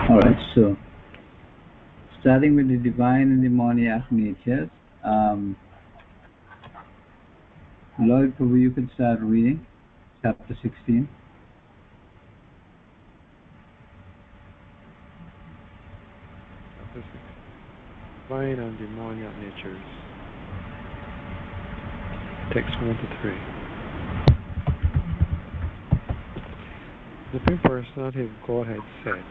Alright, so starting with the divine and demoniac natures, Lord Prabhu, you could start reading chapter 16. Chapter 16. Divine and demoniac natures. Text 1 to 3. The Supreme Personality of Godhead said,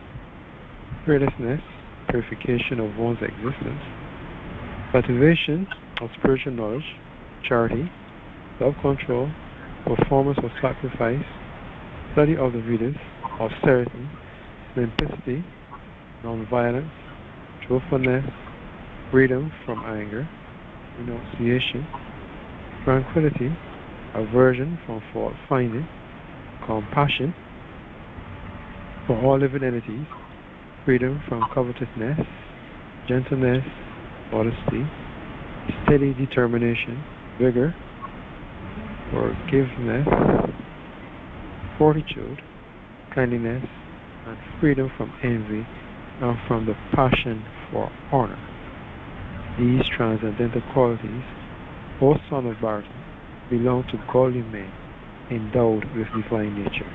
fearlessness, purification of one's existence, cultivation of spiritual knowledge, charity, self-control, performance of sacrifice, study of the Vedas, austerity, simplicity, non-violence, truthfulness, freedom from anger, renunciation, tranquility, aversion from fault-finding, compassion for all living entities, freedom from covetousness, gentleness, modesty, steady determination, vigor, forgiveness, fortitude, kindliness, and freedom from envy and from the passion for honor. These transcendental qualities, O son of Bharata, belong to godly men endowed with divine nature.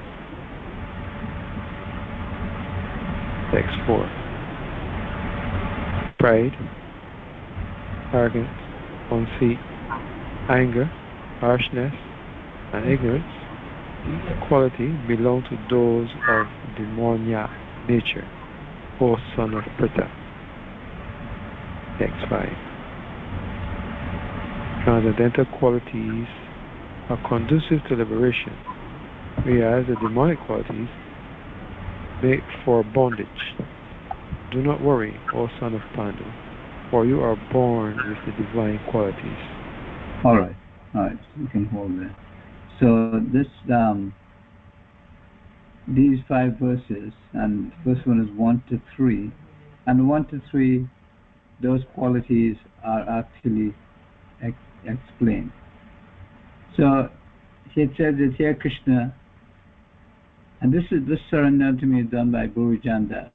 Text 4. Pride, arrogance, conceit, anger, harshness, and ignorance, these qualities belong to those of demoniac nature, O son of Pritha. Text 5. Transcendental qualities are conducive to liberation, whereas the demonic qualities make for bondage. Do not worry, O son of Pandu, for you are born with the divine qualities. Alright, you can hold there. So this, these 5 verses, and the first one is 1 to 3, and 1 to 3, those qualities are actually explained. So he said that here Krishna, and this surrender to me is done by Guru Jandas.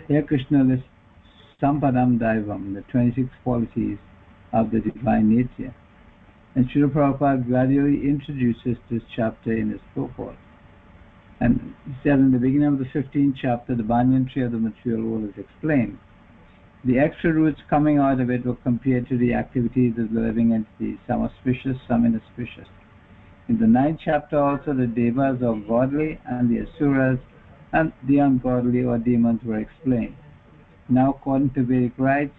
Here Krishna lists Sampadam Daivam, the 26 qualities of the divine nature. And Srila Prabhupada gradually introduces this chapter in his purport. And he said in the beginning of the 15th chapter, the banyan tree of the material world is explained. The extra roots coming out of it were compared to the activities of the living entities, some auspicious, some inauspicious. In the 9th chapter also, the devas or godly and the asuras and the ungodly or demons were explained. Now, according to Vedic rites,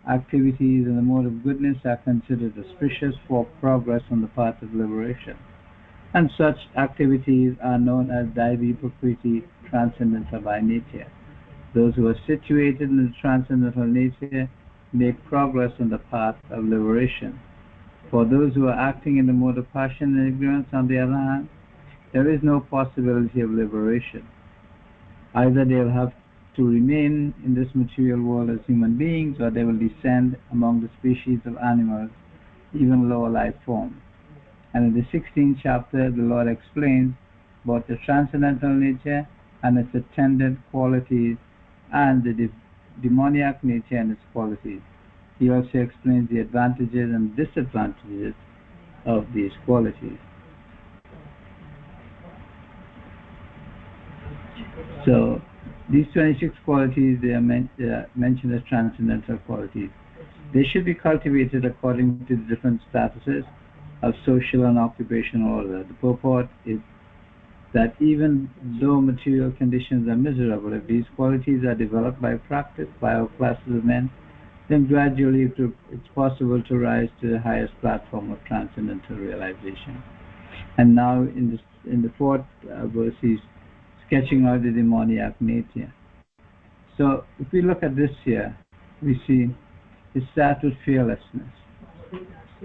activities in the mode of goodness are considered auspicious for progress on the path of liberation. And such activities are known as Daivi Prakriti, transcendental by nature. Those who are situated in the transcendental nature make progress on the path of liberation. For those who are acting in the mode of passion and ignorance, on the other hand, there is no possibility of liberation. Either they will have to remain in this material world as human beings, or they will descend among the species of animals, even lower life forms. And in the 16th chapter, the Lord explains both the transcendental nature and its attendant qualities, and the demoniac nature and its qualities. He also explains the advantages and disadvantages of these qualities. So, these 26 qualities, they are mentioned as transcendental qualities. They should be cultivated according to the different statuses of social and occupational order. The purport is that even though material conditions are miserable, if these qualities are developed by practice by all classes of men, then gradually it's possible to rise to the highest platform of transcendental realization. And now in the 4th verse, he's sketching out the demoniac nature. So if we look at this here, we see it starts with fearlessness.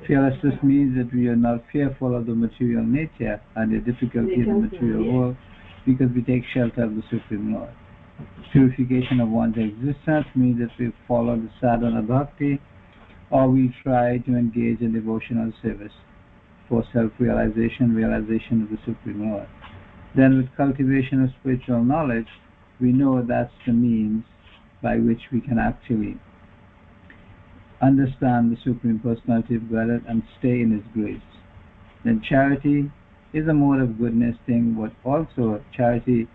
Fearlessness means that we are not fearful of the material nature and the difficulty of the material world, because we take shelter of the Supreme Lord. Purification of one's existence means that we follow the sadhana bhakti, or we try to engage in devotional service. for self-realization, realization of the Supreme Lord. Then with cultivation of spiritual knowledge, we know that's the means by which we can actually understand the Supreme Personality of Godhead and stay in His grace. Then charity is a mode of goodness thing, but also charity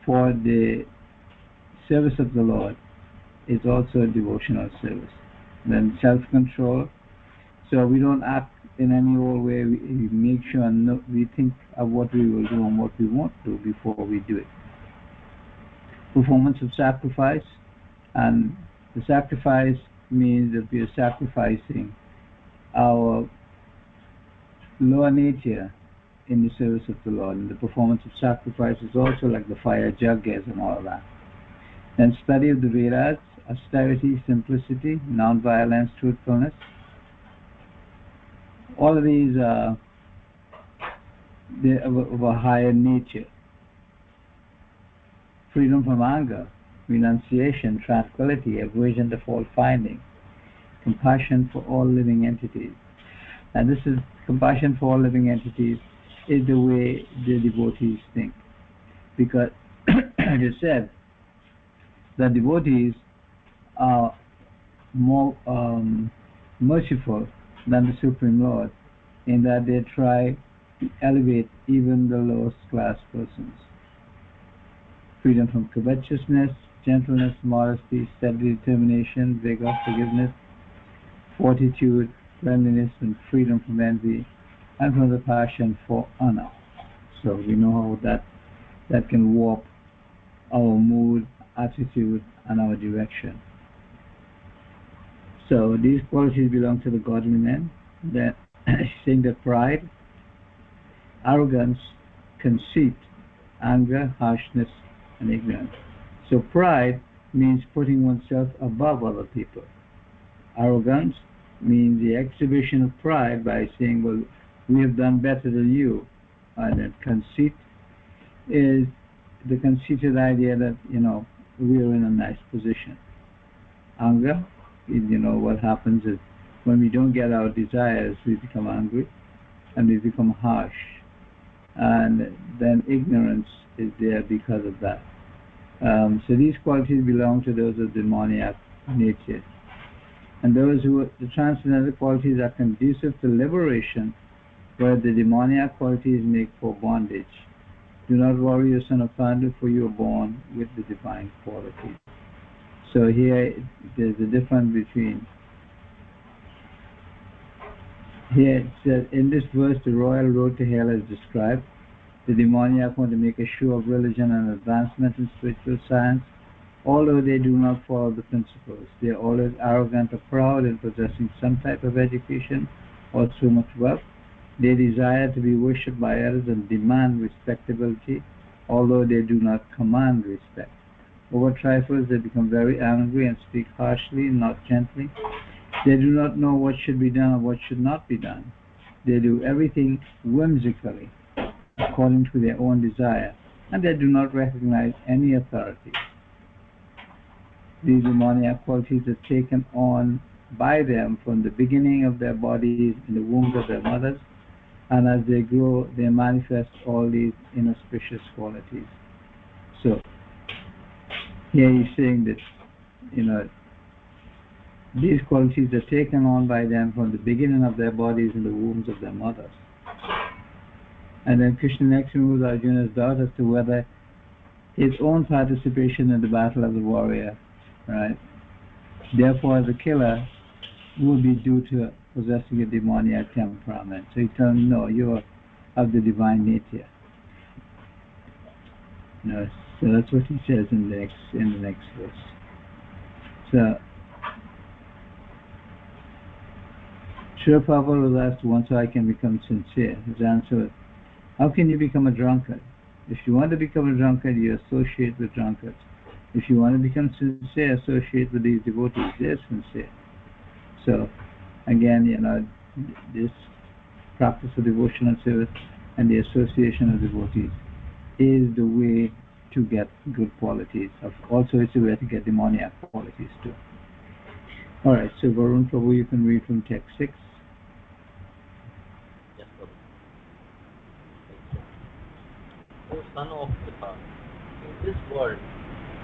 for the service of the Lord is also a devotional service. Then self-control, so we don't act in any old way. We make sure we think of what we will do and what we won't do before we do it. Performance of sacrifice, and the sacrifice means that we are sacrificing our lower nature in the service of the Lord. And the performance of sacrifice is also like the fire yajnas and all that. Then study of the Vedas, austerity, simplicity, non-violence, truthfulness. All of these are of a higher nature. Freedom from anger, renunciation, tranquility, aversion to fault finding, compassion for all living entities. And this is compassion for all living entities is the way the devotees think. Because as you said, the devotees are more merciful than the Supreme Lord in that they try to elevate even the lowest class persons. Freedom from covetousness, gentleness, modesty, steady determination, vigor, forgiveness, fortitude, cleanliness, and freedom from envy, and from the passion for honor. So we know how that can warp our mood, attitude, and our direction. So these qualities belong to the godly men. Then saying that pride, arrogance, conceit, anger, harshness, and ignorance. So pride means putting oneself above other people. Arrogance means the exhibition of pride by saying, well, we have done better than you. And then conceit is the conceited idea that, we are in a nice position. Anger, what happens is when we don't get our desires, we become angry and we become harsh. And then ignorance is there because of that. So these qualities belong to those of demoniac nature. And those the transcendental qualities are conducive to liberation, where the demoniac qualities make for bondage. Do not worry, O son of Pandu, for you are born with the divine qualities. So here there's a difference between. Here it says, in this verse, the royal road to hell is described. The demoniac want to make a show of religion and advancement in spiritual science, although they do not follow the principles. They are always arrogant or proud in possessing some type of education or so much wealth. They desire to be worshipped by others and demand respectability, although they do not command respect. Over trifles, they become very angry and speak harshly, not gently. They do not know what should be done or what should not be done. They do everything whimsically, according to their own desire, and they do not recognize any authority. These demoniac qualities are taken on by them from the beginning of their bodies in the wombs of their mothers, and as they grow, they manifest all these inauspicious qualities. So, here he's saying that, these qualities are taken on by them from the beginning of their bodies in the wombs of their mothers. And then Krishna next removes Arjuna's doubt as to whether his own participation in the battle of the warrior, right, therefore the killer, will be due to possessing a demoniac temperament. So he tells him, no, you are of the divine nature. So that's what he says in the next verse. So Srila Prabhupada was asked once how I can become sincere. His answer was, how can you become a drunkard? If you want to become a drunkard, you associate with drunkards. If you want to become sincere, associate with these devotees. They're sincere. So, again, this practice of devotional service and the association of devotees is the way to get good qualities. Also, it's a way to get demoniac qualities too. Alright, so Varun Prabhu, you can read from text 6. Yes, Prabhu. son of Pritha. In this world,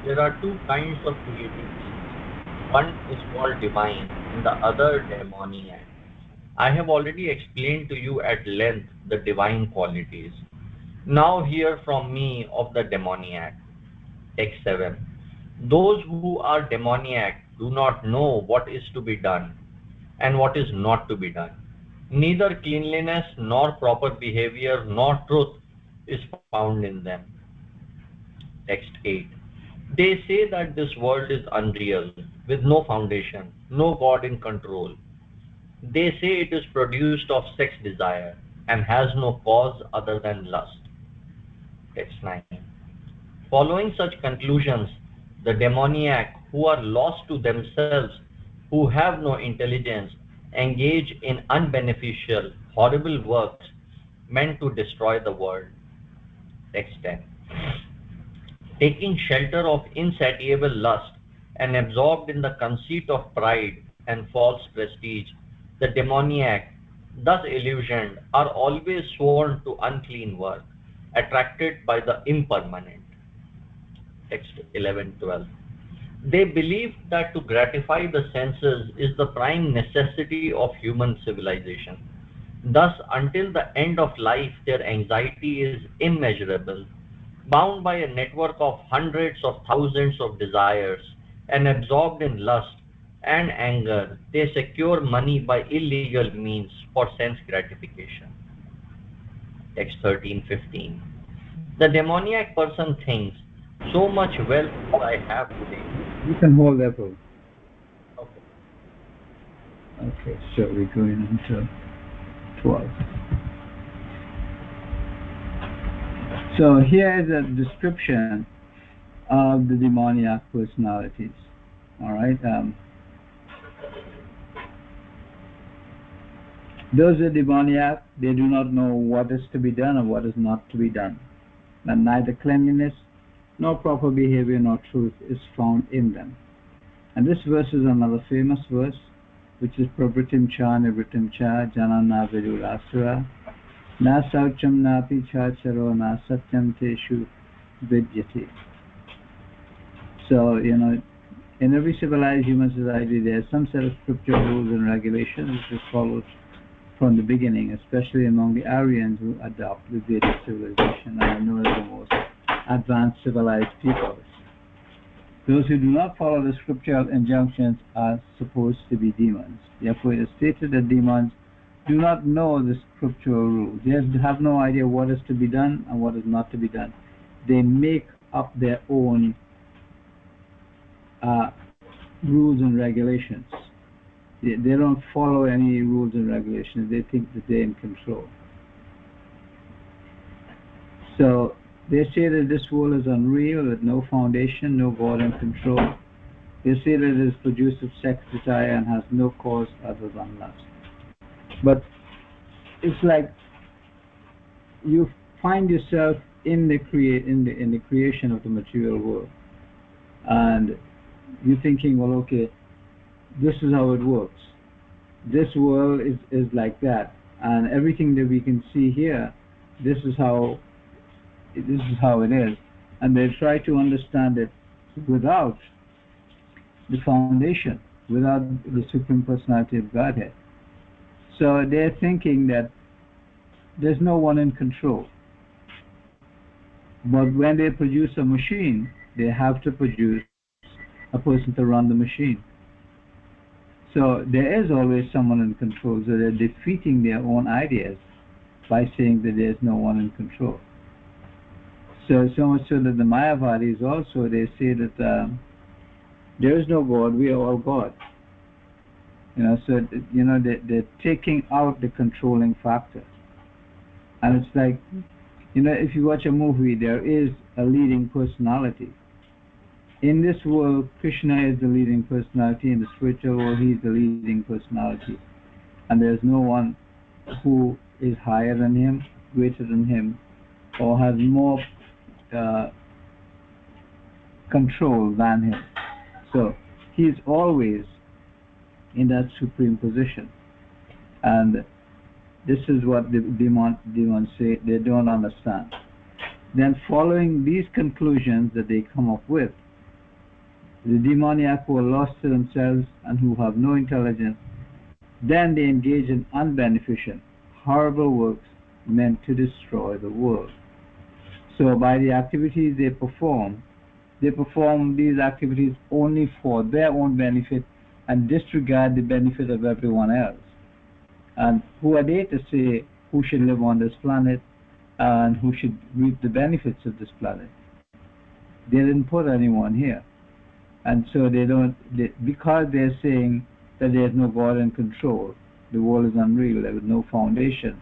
there are two kinds of creative beings. One is called divine and the other demoniac. I have already explained to you at length the divine qualities. Now hear from me of the demoniac. Text 7. Those who are demoniac do not know what is to be done and what is not to be done. Neither cleanliness nor proper behavior nor truth is found in them. Text 8. They say that this world is unreal, with no foundation, no God in control. They say it is produced of sex desire and has no cause other than lust. Text 9. Following such conclusions, the demoniac, who are lost to themselves, who have no intelligence, engage in unbeneficial, horrible works meant to destroy the world. Text 10. Taking shelter of insatiable lust and absorbed in the conceit of pride and false prestige, the demoniac, thus illusioned, are always sworn to unclean work, attracted by the impermanent. Text 11-12. They believe that to gratify the senses is the prime necessity of human civilization. Thus, until the end of life, their anxiety is immeasurable, bound by a network of hundreds of thousands of desires, and absorbed in lust and anger, they secure money by illegal means for sense gratification. Text 13-15. The demoniac person thinks, so much wealth do I have today. You can hold that for. Okay. Okay, so we're going into 12. So here is a description of the demoniac personalities. All right. Those are demoniac. They do not know what is to be done or what is not to be done. And neither cleanliness nor proper behavior nor truth is found in them. And this verse is another famous verse, which is Prabhutim cha nivritim cha janana vidurasura na saucham napi cha charo na satyam teshu vidyati. So, in every civilized human society, there are some set of scriptural rules and regulations which is followed from the beginning, especially among the Aryans who adopt the Vedic civilization and are known as the most advanced civilized peoples. Those who do not follow the scriptural injunctions are supposed to be demons. Therefore, it is stated that demons do not know the scriptural rules. They have no idea what is to be done and what is not to be done. They make up their own rules and regulations. They don't follow any rules and regulations. They think that they're in control. So they say that this world is unreal, with no foundation, no God in control. They say that it is produced of sex desire and has no cause other than lust. But it's like you find yourself in the creation of the material world, and you're thinking, well, okay, this is how it works. This world is like that, and everything that we can see here, this is how it is. And they try to understand it without the foundation, without the Supreme Personality of Godhead. So they're thinking that there's no one in control. But when they produce a machine, they have to produce a person to run the machine. So there is always someone in control. So they're defeating their own ideas by saying that there's no one in control. So much so that the Mayavadis also, they say that there is no God, we are all God. So they're taking out the controlling factor. And it's like, if you watch a movie, there is a leading personality. In this world, Krishna is the leading personality. In the spiritual world, he is the leading personality. And there's no one who is higher than him, greater than him, or has more control than him. So he is always in that supreme position. And this is what the demons say they don't understand. Then, following these conclusions that they come up with, the demoniac who are lost to themselves and who have no intelligence, then they engage in unbeneficent, horrible works meant to destroy the world. So, by the activities they perform these activities only for their own benefit and disregard the benefit of everyone else. And who are they to say who should live on this planet and who should reap the benefits of this planet? They didn't put anyone here. And so because they're saying that there's no God in control, the world is unreal, there is no foundation,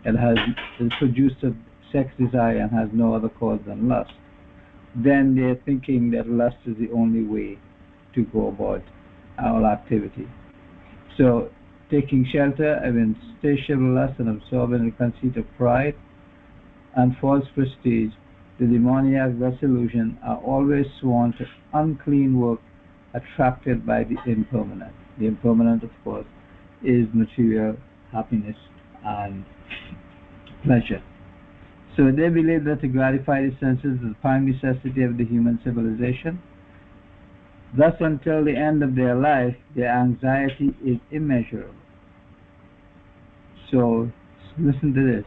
it's produced of sex desire and has no other cause than lust, then they're thinking that lust is the only way to go about our activity. So, taking shelter of insatiable lust and absorbing the conceit of pride and false prestige, the demoniac resolution are always sworn to unclean work attracted by the impermanent. The impermanent, of course, is material happiness and pleasure. So they believe that to gratify the senses is the prime necessity of the human civilization. Thus, until the end of their life, their anxiety is immeasurable. So, listen to this.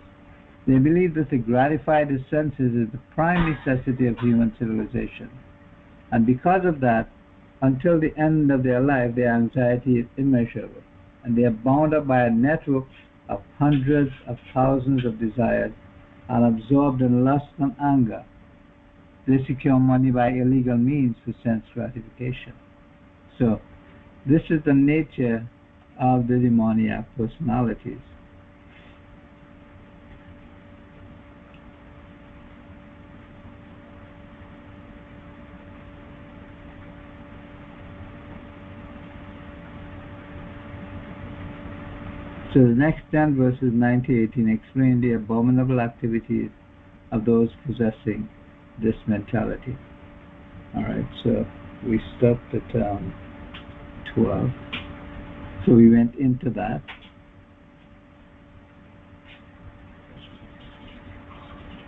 They believe that to gratify the senses is the prime necessity of human civilization. And because of that, until the end of their life, their anxiety is immeasurable. And they are bound up by a network of hundreds of thousands of desires and absorbed in lust and anger. They secure money by illegal means for sense gratification. So, this is the nature of the demoniac personalities. So the next 10 verses 9 to 18 explain the abominable activities of those possessing this mentality. Alright, so we stopped at 12. So we went into that.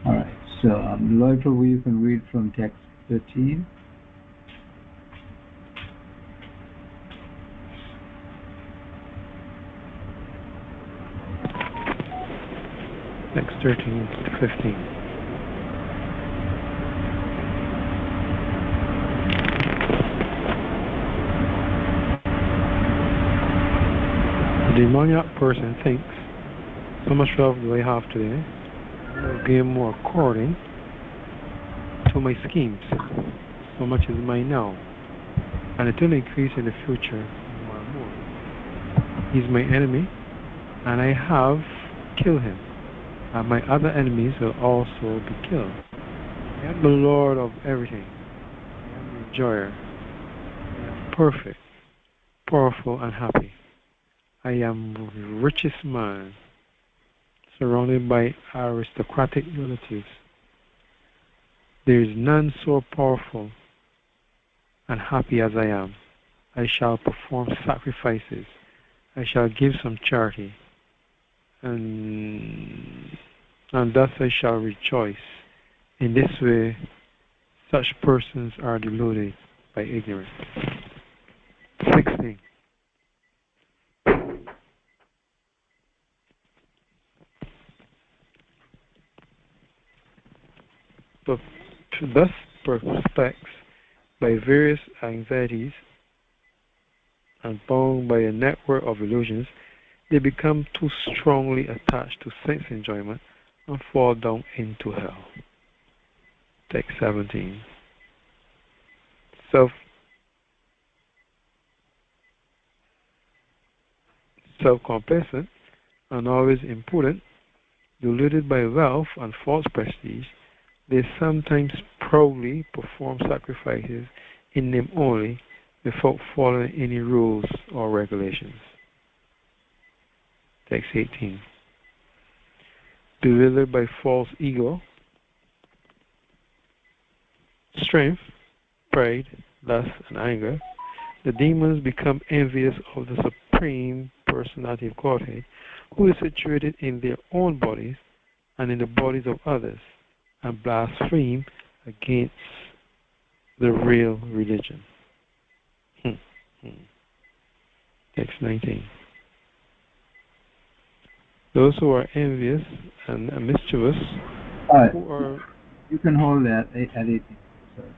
Alright, so Lloyd, probably you can read from text 13. Text 13 to 15. The demoniac person thinks, so much wealth do I have today, I will gain more according to my schemes. So much is mine now, and it will increase in the future more and more. He is my enemy, and I have killed him, and my other enemies will also be killed. I am the Lord of everything. I am the enjoyer. I am perfect, powerful, and happy. I am the richest man, surrounded by aristocratic relatives. There is none so powerful and happy as I am. I shall perform sacrifices. I shall give some charity, and thus I shall rejoice. In this way, such persons are deluded by ignorance. 16. So, thus perplexed by various anxieties and bound by a network of illusions, they become too strongly attached to sense enjoyment and fall down into hell. Text 17. Self-complacent and always impudent, deluded by wealth and false prestige, they sometimes proudly perform sacrifices in name only without following any rules or regulations. Text 18. Bewildered by false ego, strength, pride, lust, and anger, the demons become envious of the Supreme Personality of Godhead, who is situated in their own bodies and in the bodies of others, and blaspheme against the real religion. Hmm, hmm. Text 19. Those who are envious and mischievous, All right, who are you can hold that at 18. Sorry.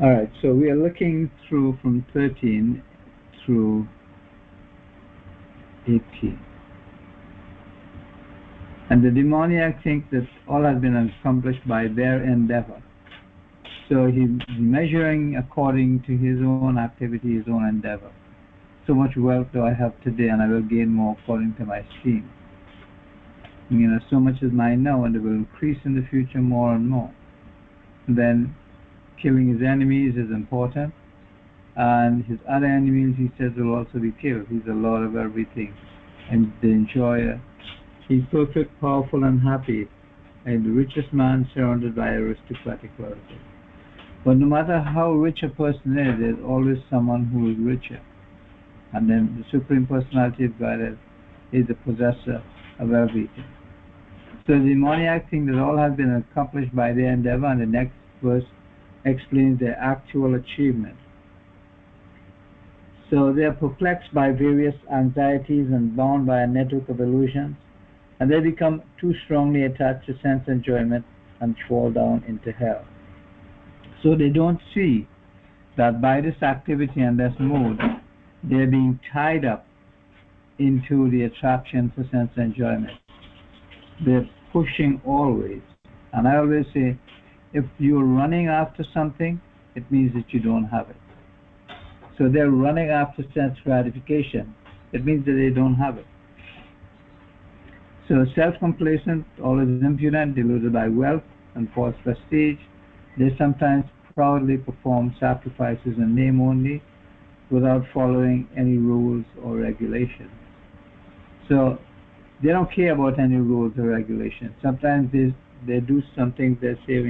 All right, so we are looking through from 13 through 18. And the demoniac thinks that all has been accomplished by their endeavor. So he's measuring according to his own activity, his own endeavor. So much wealth do I have today, and I will gain more according to my scheme. So much is mine now, and it will increase in the future more and more. Then killing his enemies is important, and his other enemies, he says, will also be killed. He's the Lord of everything, and the enjoyer. He's perfect, powerful, and happy, and the richest man surrounded by aristocratic wealth. But no matter how rich a person is, there's always someone who is richer. And then the Supreme Personality of Godhead is the possessor of everything. So the demoniac thinks that all has been accomplished by their endeavor, and the next verse explains their actual achievement. So they are perplexed by various anxieties and bound by a network of illusions, and they become too strongly attached to sense enjoyment and fall down into hell. So they don't see that by this activity and this mode, they're being tied up into the attraction for sense enjoyment. They're pushing always. And I always say, if you're running after something, it means that you don't have it. So they're running after sense gratification. It means that they don't have it. So self-complacent, always impudent, deluded by wealth and false prestige, they sometimes proudly perform sacrifices in name only, without following any rules or regulations. So they don't care about any rules or regulations. Sometimes they do something they say,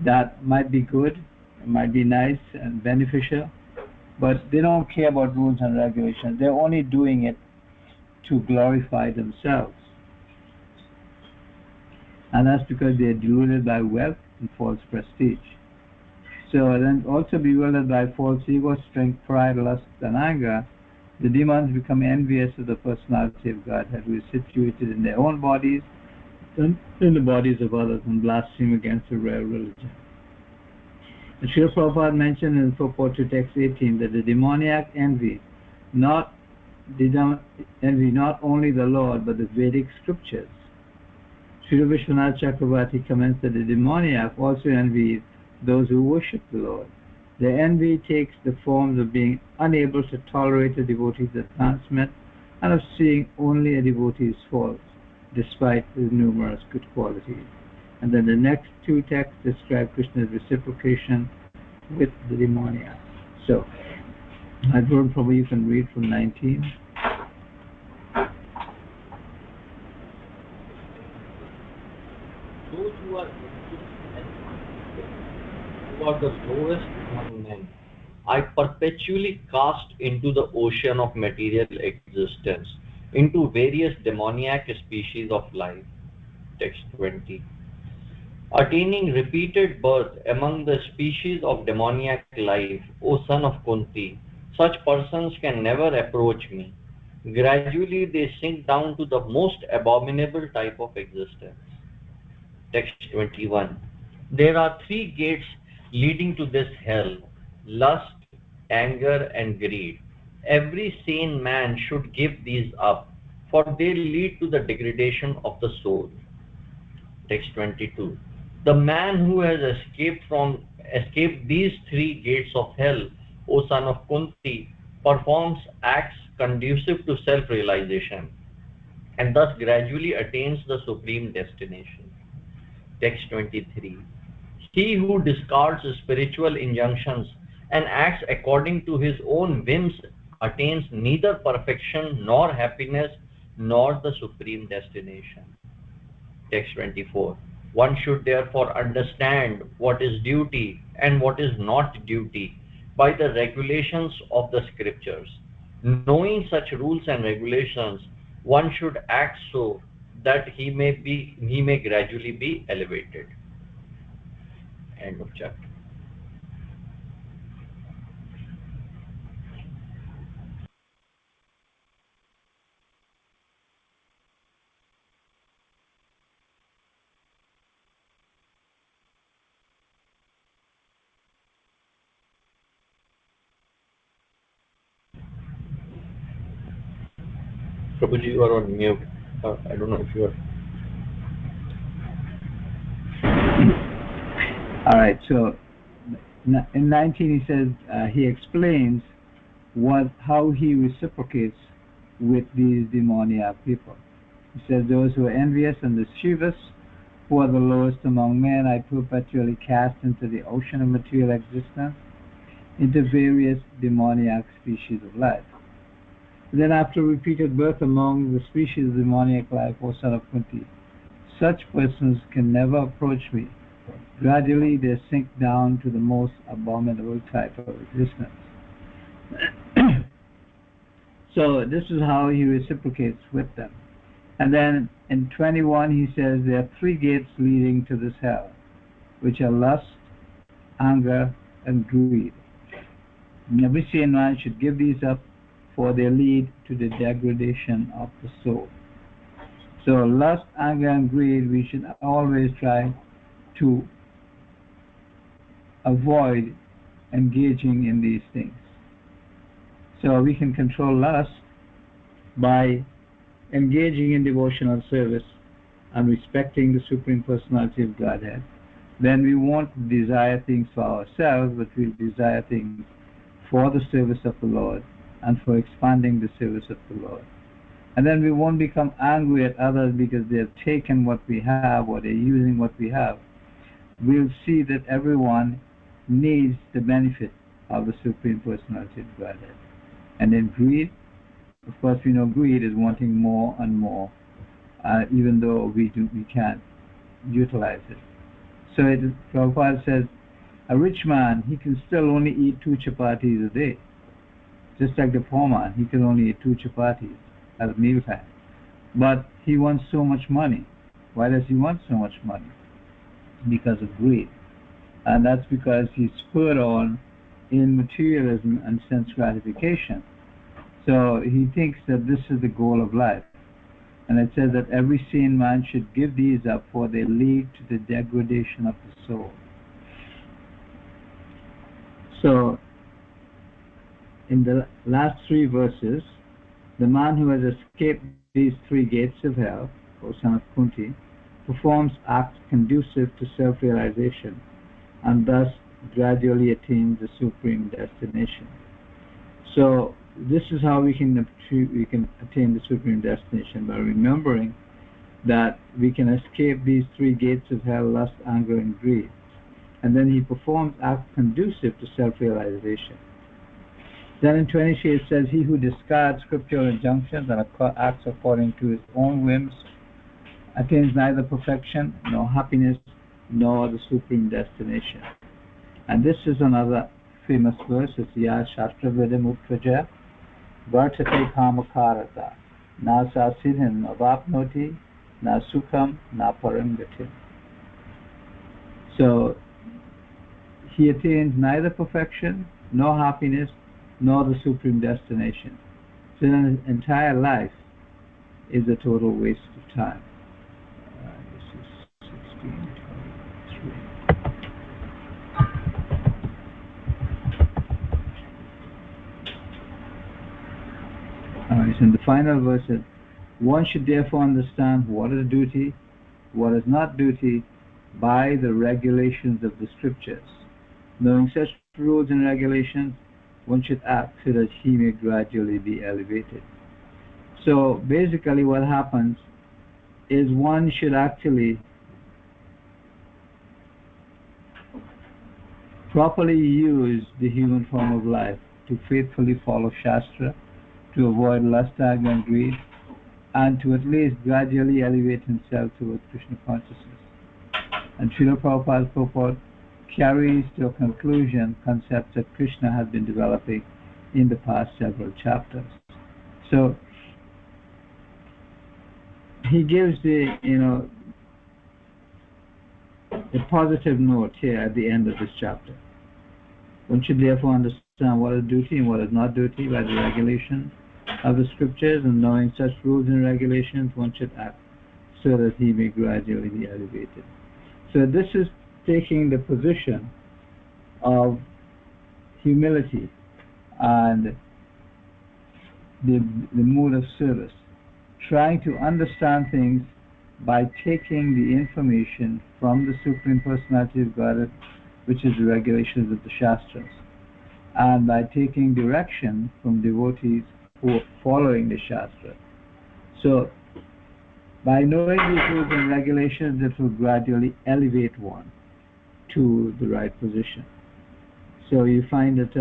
that might be good, it might be nice and beneficial, but they don't care about rules and regulations. They're only doing it to glorify themselves. And that's because they're deluded by wealth and false prestige. So then also bewildered by false ego, strength, pride, lust, and anger, the demons become envious of the personality of Godhead, who is situated in their own bodies and in the bodies of others, and blaspheme against the real religion. And Srila Prabhupada mentioned in the purport to text 18 that the demoniac envy not only the Lord but the Vedic scriptures. Srila Vishwanath Chakravarti comments that the demoniac also envies those who worship the Lord. Their envy takes the forms of being unable to tolerate a devotee's advancement and of seeing only a devotee's faults, despite his numerous good qualities. And then the next two texts describe Krishna's reciprocation with the demoniac. So, Advard, probably you can read from 19. Those who are the lowest among men, I perpetually cast into the ocean of material existence, into various demoniac species of life. Text 20. Attaining repeated birth among the species of demoniac life, O son of Kunti, such persons can never approach me. Gradually they sink down to the most abominable type of existence. Text 21. There are three gates leading to this hell: lust, anger, and greed. Every sane man should give these up, for they lead to the degradation of the soul. Text 22. The man who has escaped these three gates of hell, O son of Kunti, performs acts conducive to self-realization, and thus gradually attains the supreme destination. Text 23. He who discards spiritual injunctions and acts according to his own whims attains neither perfection nor happiness nor the supreme destination. Text 24. One should therefore understand what is duty and what is not duty by the regulations of the scriptures. Knowing such rules and regulations, one should act so that he may gradually be elevated. End of chapter. Prabhuji, you are on mute. I don't know if you are. All right, so in 19 he says, he explains how he reciprocates with these demoniac people. He says, those who are envious and mischievous, who are the lowest among men, I perpetually cast into the ocean of material existence, into various demoniac species of life. Then after repeated birth among the species of demoniac life, O son of Kunti, such persons can never approach me. Gradually they sink down to the most abominable type of existence. So this is how he reciprocates with them. And then in 21 he says there are three gates leading to this hell, which are lust, anger, and greed. And every sane man should give these up, for they lead to the degradation of the soul. So lust, anger, and greed, we should always try to avoid engaging in these things. So we can control lust by engaging in devotional service and respecting the Supreme Personality of Godhead. Then we won't desire things for ourselves, but we'll desire things for the service of the Lord and for expanding the service of the Lord. And then we won't become angry at others because they have taken what we have or they're using what we have. We'll see that everyone needs the benefit of the Supreme Personality of Godhead. And then greed, of course we know greed is wanting more and more, even though we can't utilize it. So Prabhupada says, a rich man, he can still only eat 2 chapatis a day. Just like the poor man, he can only eat 2 chapatis at mealtime. But he wants so much money. Why does he want so much money? Because of greed. And that's because he's spurred on in materialism and sense gratification. So he thinks that this is the goal of life. And it says that every sane man should give these up, for they lead to the degradation of the soul. So in the last 3 verses, the man who has escaped these 3 gates of hell, O son of Kunti, performs acts conducive to self-realization and thus gradually attains the supreme destination. So this is how we can attain the supreme destination, by remembering that we can escape these 3 gates of hell, lust, anger, and greed. And then he performs acts conducive to self-realization. Then in 23 it says, he who discards scriptural injunctions and acts according to his own whims attains neither perfection, nor happiness, nor the supreme destination. And this is another famous verse. It's Ya Shastra Vedam Utvaja Vartate Kamakarata Na Sa Siddhim Avapnoti Na Sukham Na Paramgatim. So he attains neither perfection, nor happiness, nor the supreme destination. So his entire life is a total waste of time. This is 1623. Alright, so in the final verse, one should therefore understand what is duty, what is not duty, by the regulations of the scriptures. Knowing such rules and regulations, one should act so that he may gradually be elevated. So basically what happens is one should actually properly use the human form of life to faithfully follow Shastra, to avoid lust, anger, and greed, and to at least gradually elevate himself towards Krishna consciousness. And Srila Prabhupada's purport carries to a conclusion concepts that Krishna has been developing in the past several chapters. So he gives the positive note here at the end of this chapter. One should therefore understand what is duty and what is not duty by the regulations of the scriptures, and knowing such rules and regulations, one should act so that he may gradually be elevated. So this is taking the position of humility and the mood of service, trying to understand things by taking the information from the Supreme Personality of Godhead, which is the regulations of the Shastras, and by taking direction from devotees who are following the Shastra. So, by knowing these rules and regulations, it will gradually elevate one to the right position. So you find that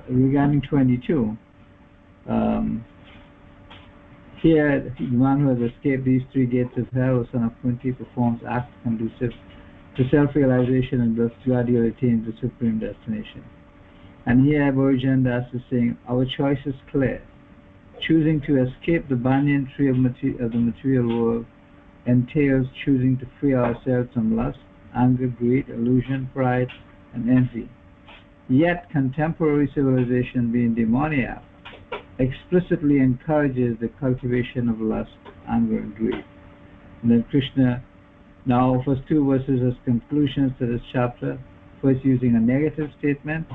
regarding 22, here the one who has escaped these three gates of hell, O son of Kunti, performs acts conducive to self-realization and thus gradually attains the supreme destination. And here Bhurijan Das is saying, our choice is clear. Choosing to escape the banyan tree of the material world entails choosing to free ourselves from lust, anger, greed, illusion, pride, and envy. Yet contemporary civilization, being demoniac, explicitly encourages the cultivation of lust, anger, and greed. And then Krishna now offers two verses as conclusions to this chapter. First, using a negative statement,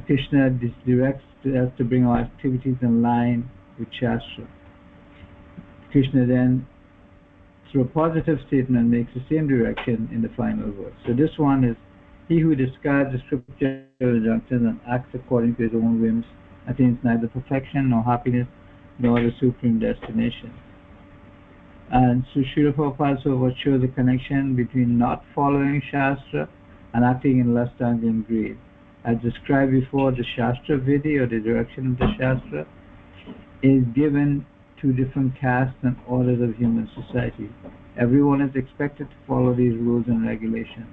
Krishna directs us to bring our activities in line with Shastra. Krishna then, through a positive statement, makes the same direction in the final verse. So this one is, he who discards the scriptural injunctions and acts according to his own whims attains neither perfection nor happiness nor the supreme destination. And so Srila Prabhupada also shows a connection between not following Shastra and acting in lust, anger, and greed. As described before, the Shastra Vidhi, or the direction of the Shastra, is given to different castes and orders of human society. Everyone is expected to follow these rules and regulations.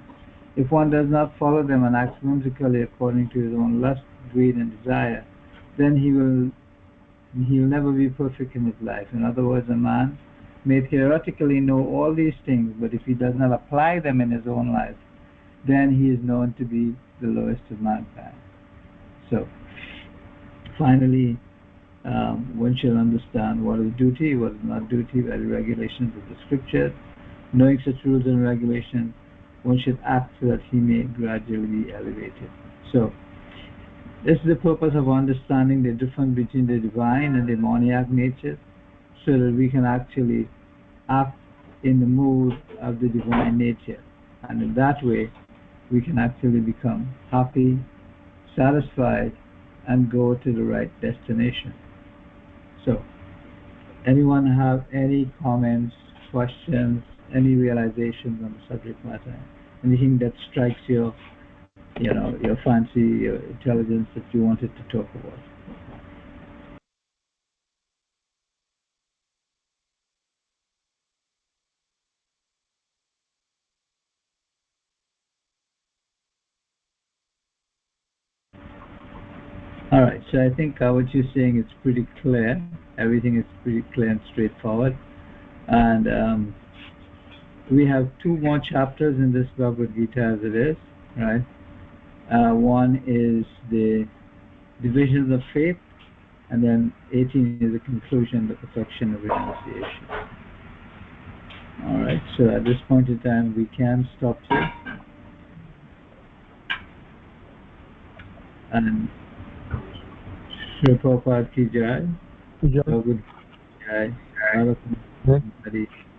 If one does not follow them and acts whimsically according to his own lust, greed, and desire, then he'll never be perfect in his life. In other words, a man may theoretically know all these things, but if he does not apply them in his own life, then he is known to be the lowest of mankind. So, finally, one should understand what is duty, what is not duty by the regulations of the scriptures. Knowing such rules and regulations, one should act so that he may gradually be elevated. So, this is the purpose of understanding the difference between the divine and demoniac natures, so that we can actually act in the mood of the divine nature. And in that way, we can actually become happy, satisfied, and go to the right destination. So, anyone have any comments, questions, any realizations on the subject matter? Anything that strikes your fancy, your intelligence that you wanted to talk about? All right, so I think what you're saying is pretty clear. Everything is pretty clear and straightforward. And we have two more chapters in this Bhagavad Gita as it is, right? One is the divisions of faith, and then 18 is the conclusion, the perfection of renunciation. All right, so at this point in time, we can stop here. And Srila Prabhupada ki jai, Bhagavad Gita ki jai, Bhagavad Gita ki jai.